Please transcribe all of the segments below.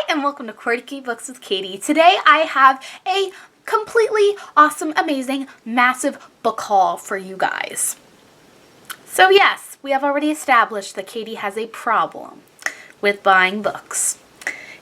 and welcome to Quirky Books with Katie. Today I have a completely awesome, amazing, massive book haul for you guys. So yes, we have already established that Katie has a problem with buying books.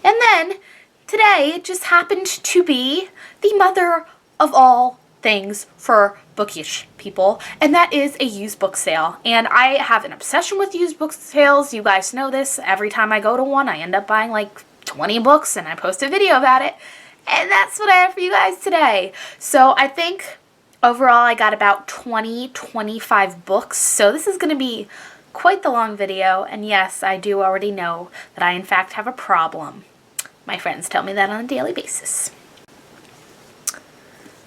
And then today it just happened to be the mother of all things for bookish people, and that is a used book sale. And I have an obsession with used book sales. You guys know this. Every time I go to one, I end up buying like 20 books and I post a video about it. And that's what I have for you guys today. So I think overall I got about 25 books. So this is going to be quite the long video. And yes, I do already know that I in fact have a problem. My friends tell me that on a daily basis.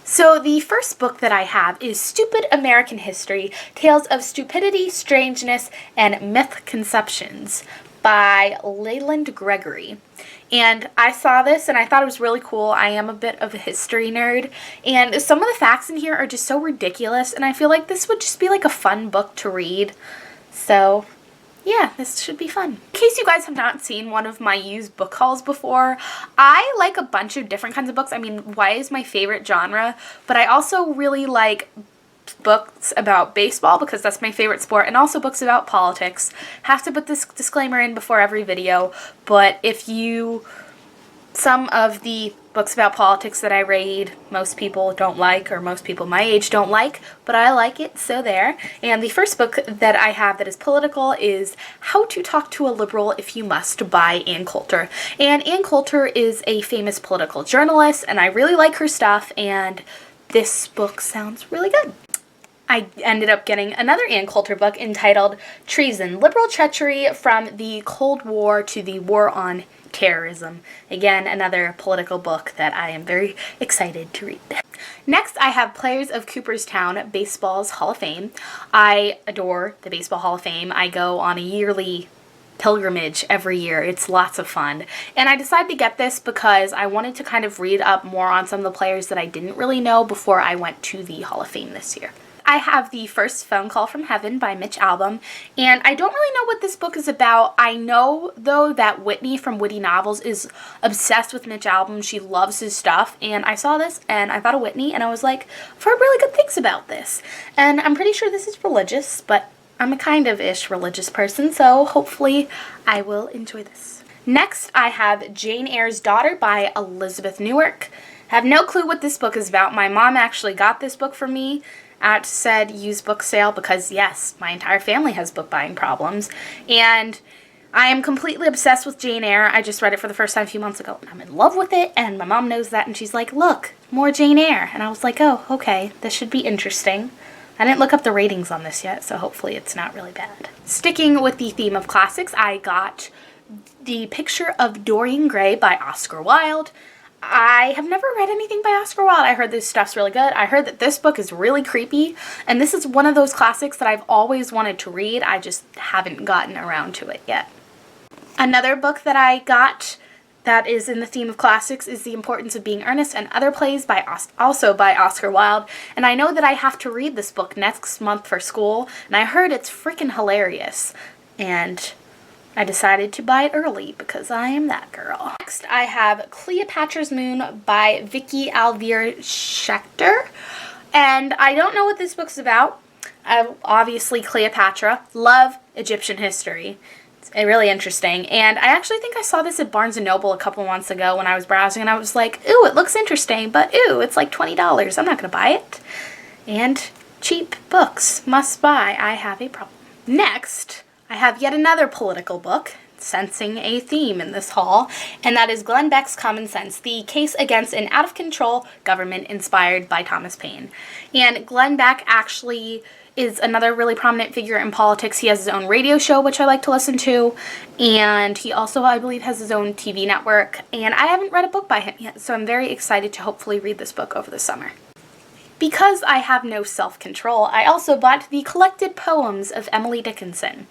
So the first book that I have is Stupid American History, Tales of Stupidity, Strangeness, and Myth-Conceptions by Leland Gregory. And I saw this and I thought it was really cool. I am a bit of a history nerd, and some of the facts in here are just so ridiculous, and I feel like this would just be like a fun book to read. So yeah, this should be fun. In case you guys have not seen one of my used book hauls before, I like a bunch of different kinds of books. I mean, YA is my favorite genre, but I also really like books about baseball because that's my favorite sport, and also books about politics. Have to put this disclaimer in before every video, but some of the books about politics that I read, most people don't like, or most people my age don't like, but I like it, so there. And the first book that I have that is political is How to Talk to a Liberal If You Must by Ann Coulter. And Ann Coulter is a famous political journalist, and I really like her stuff, and this book sounds really good. I ended up getting another Ann Coulter book entitled Treason, Liberal Treachery from the Cold War to the War on Terrorism. Again, another political book that I am very excited to read. Next, I have Players of Cooperstown, Baseball's Hall of Fame. I adore the Baseball Hall of Fame. I go on a yearly pilgrimage every year. It's lots of fun. And I decided to get this because I wanted to kind of read up more on some of the players that I didn't really know before I went to the Hall of Fame this year. I have The First Phone Call from Heaven by Mitch Albom, and I don't really know what this book is about. I know, though, that Whitney from Witty Novels is obsessed with Mitch Albom. She loves his stuff, and I saw this, and I thought of Whitney, and I was like, I've heard really good things about this. And I'm pretty sure this is religious, but I'm a kind of-ish religious person, so hopefully I will enjoy this. Next, I have Jane Eyre's Daughter by Elizabeth Newark. I have no clue what this book is about. My mom actually got this book for me at said used book sale because, yes, my entire family has book buying problems, and I am completely obsessed with Jane Eyre. I just read it for the first time a few months ago, and I'm in love with it, and my mom knows that, and she's like, look, more Jane Eyre, and I was like, oh, okay, this should be interesting. I didn't look up the ratings on this yet, so hopefully it's not really bad. Sticking with the theme of classics, I got The Picture of Dorian Gray by Oscar Wilde. I have never read anything by Oscar Wilde. I heard this stuff's really good. I heard that this book is really creepy, and this is one of those classics that I've always wanted to read. I just haven't gotten around to it yet. Another book that I got that is in the theme of classics is The Importance of Being Earnest and Other Plays also by Oscar Wilde, and I know that I have to read this book next month for school, and I heard it's freaking hilarious, and I decided to buy it early because I am that girl. Next, I have Cleopatra's Moon by Vicky Alvier Schechter. And I don't know what this book's about. Obviously, Cleopatra. Love Egyptian history. It's really interesting. And I actually think I saw this at Barnes & Noble a couple months ago when I was browsing, and I was like, ooh, it looks interesting, but ooh, it's like $20. I'm not going to buy it. And cheap books, must buy. I have a problem. Next, I have yet another political book, sensing a theme in this haul, and that is Glenn Beck's Common Sense, the case against an out-of-control government inspired by Thomas Paine. And Glenn Beck actually is another really prominent figure in politics. He has his own radio show, which I like to listen to, and he also, I believe, has his own TV network, and I haven't read a book by him yet, so I'm very excited to hopefully read this book over the summer. Because I have no self-control, I also bought the collected poems of Emily Dickinson.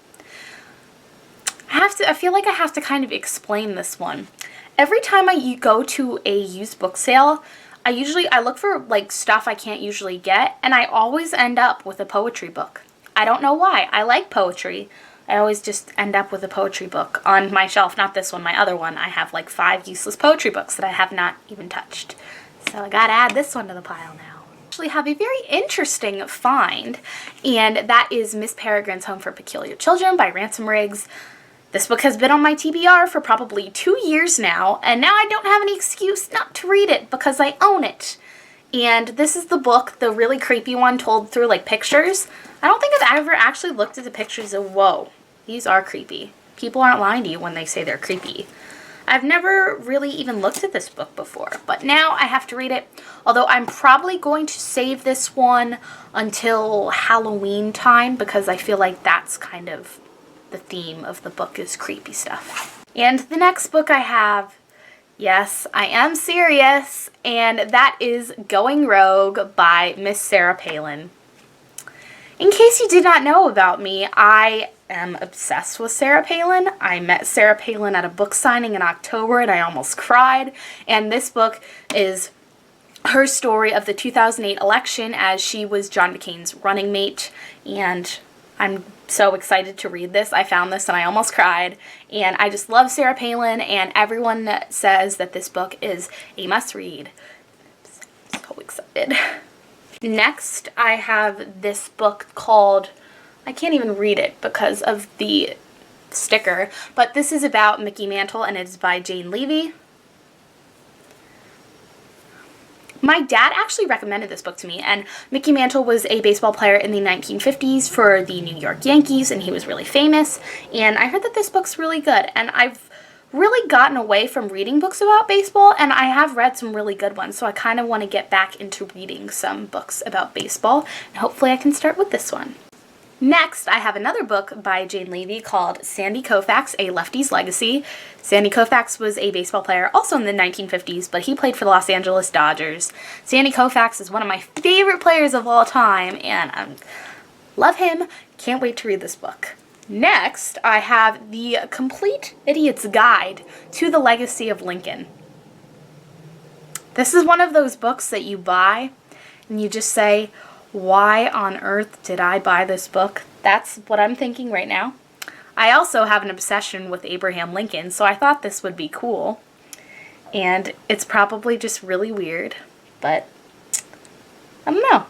I feel like I have to kind of explain this one. Every time I go to a used book sale, I look for like stuff I can't usually get, and I always end up with a poetry book. I don't know why. I like poetry, I always just end up with a poetry book on my shelf. Not this one, my other one. I have like 5 useless poetry books that I have not even touched. So I gotta add this one to the pile now. I actually have a very interesting find, and that is Miss Peregrine's Home for Peculiar Children by Ransom Riggs. This book has been on my TBR for probably 2 years now, and now I don't have any excuse not to read it because I own it. And this is the book, the really creepy one told through like pictures. I don't think I've ever actually looked at the pictures of, whoa, these are creepy. People aren't lying to you when they say they're creepy. I've never really even looked at this book before, but now I have to read it. Although I'm probably going to save this one until Halloween time because I feel like that's kind of the theme of the book is creepy stuff. And the next book I have, yes, I am serious, and that is Going Rogue by Miss Sarah Palin. In case you did not know about me, I am obsessed with Sarah Palin. I met Sarah Palin at a book signing in October and I almost cried. And this book is her story of the 2008 election as she was John McCain's running mate. And I'm so excited to read this. I found this and I almost cried. And I just love Sarah Palin, and everyone says that this book is a must-read. I'm so excited. Next, I have this book called, I can't even read it because of the sticker, but this is about Mickey Mantle and it's by Jane Levy. My dad actually recommended this book to me, and Mickey Mantle was a baseball player in the 1950s for the New York Yankees, and he was really famous, and I heard that this book's really good, and I've really gotten away from reading books about baseball, and I have read some really good ones, so I kind of want to get back into reading some books about baseball, and hopefully I can start with this one. Next, I have another book by Jane Levy called Sandy Koufax, A Lefty's Legacy. Sandy Koufax was a baseball player also in the 1950s, but he played for the Los Angeles Dodgers. Sandy Koufax is one of my favorite players of all time, and I love him. Can't wait to read this book. Next, I have The Complete Idiot's Guide to the Legacy of Lincoln. This is one of those books that you buy and you just say, why on earth did I buy this book? That's what I'm thinking right now. I also have an obsession with Abraham Lincoln, so I thought this would be cool. And it's probably just really weird, but I don't know.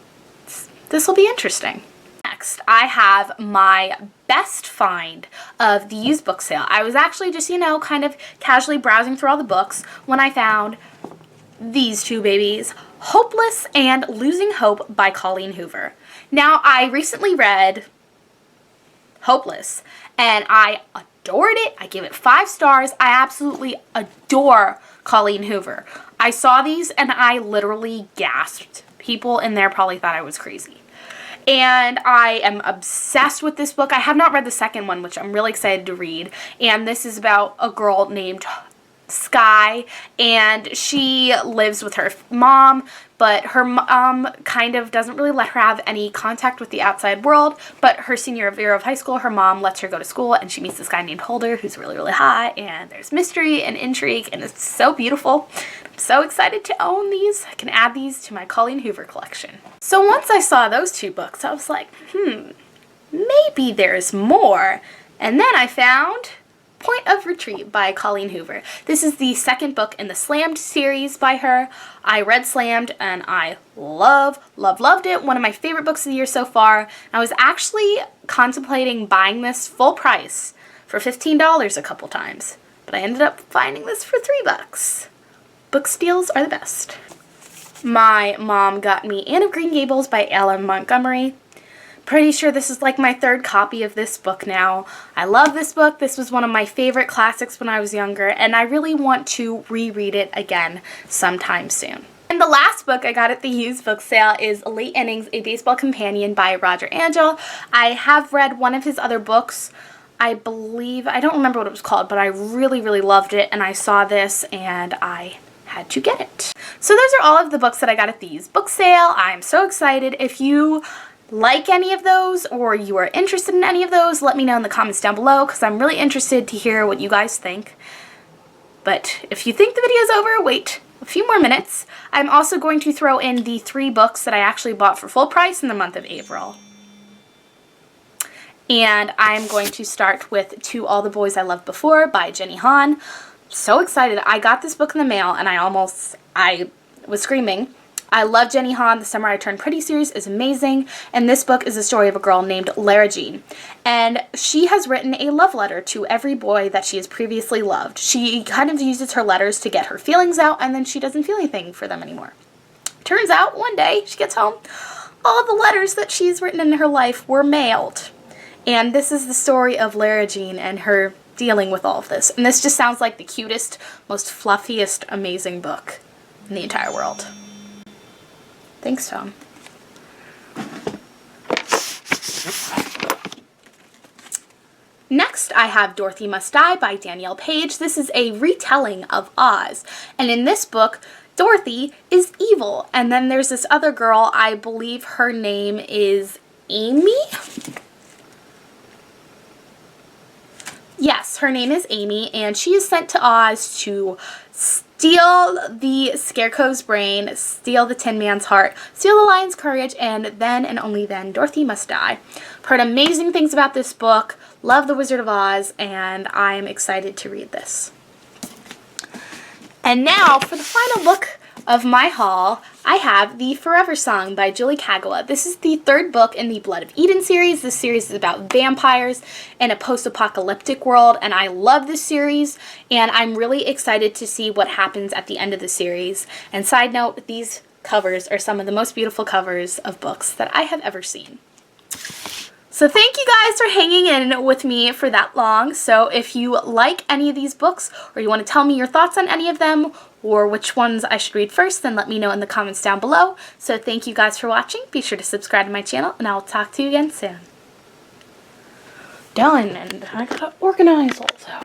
This will be interesting. Next, I have my best find of the used book sale. I was actually just, kind of casually browsing through all the books when I found these two babies, Hopeless and Losing Hope by Colleen Hoover. Now, I recently read Hopeless, and I adored it. I gave it 5 stars. I absolutely adore Colleen Hoover. I saw these, and I literally gasped. People in there probably thought I was crazy. And I am obsessed with this book. I have not read the second one, which I'm really excited to read. And this is about a girl named Sky, and she lives with her mom, but her mom kind of doesn't really let her have any contact with the outside world. But her senior year of high school, her mom lets her go to school, and she meets this guy named Holder who's really, really hot, and there's mystery and intrigue, and it's so beautiful. I'm so excited to own these. I can add these to my Colleen Hoover collection. So once I saw those 2 books, I was like, maybe there's more. And then I found Point of Retreat by Colleen Hoover. This is the second book in the Slammed series by her. I read Slammed and I loved it. One of my favorite books of the year so far. I was actually contemplating buying this full price for $15 a couple times, but I ended up finding this for $3. Book steals are the best. My mom got me Anne of Green Gables by Ellen Montgomery. Pretty sure this is like my 3rd copy of this book now. I love this book. This was one of my favorite classics when I was younger, and I really want to reread it again sometime soon. And the last book I got at the used book sale is Late Innings, A Baseball Companion by Roger Angell. I have read one of his other books. I don't remember what it was called, but I really, really loved it, and I saw this and I had to get it. So those are all of the books that I got at the used book sale. I'm so excited. If you like any of those or you are interested in any of those, let me know in the comments down below because I'm really interested to hear what you guys think. But if you think the video is over, wait a few more minutes. I'm also going to throw in the 3 books that I actually bought for full price in the month of April. And I'm going to start with To All the Boys I Loved Before by Jenny Han. So excited. I got this book in the mail and I was screaming. I love Jenny Han. The Summer I Turned Pretty series is amazing. And this book is the story of a girl named Lara Jean. And she has written a love letter to every boy that she has previously loved. She kind of uses her letters to get her feelings out, and then she doesn't feel anything for them anymore. Turns out one day she gets home, all the letters that she's written in her life were mailed. And this is the story of Lara Jean and her dealing with all of this. And this just sounds like the cutest, most fluffiest, amazing book in the entire world. Thanks, Tom. Next, I have Dorothy Must Die by Danielle Page. This is a retelling of Oz. And in this book, Dorothy is evil. And then there's this other girl, I believe her name is Amy? Yes, her name is Amy, and she is sent to Oz to steal the Scarecrow's brain, steal the Tin Man's heart, steal the Lion's courage, and then and only then Dorothy must die. I've heard amazing things about this book, love The Wizard of Oz, and I'm excited to read this. And now for the final book of my haul, I have The Forever Song by Julie Kagawa. This is the third book in the Blood of Eden series. This series is about vampires in a post-apocalyptic world, and I love this series, and I'm really excited to see what happens at the end of the series. And side note, these covers are some of the most beautiful covers of books that I have ever seen. So thank you guys for hanging in with me for that long. So if you like any of these books, or you want to tell me your thoughts on any of them, or which ones I should read first, then let me know in the comments down below. So thank you guys for watching. Be sure to subscribe to my channel, and I'll talk to you again soon. Done, and I gotta organize also.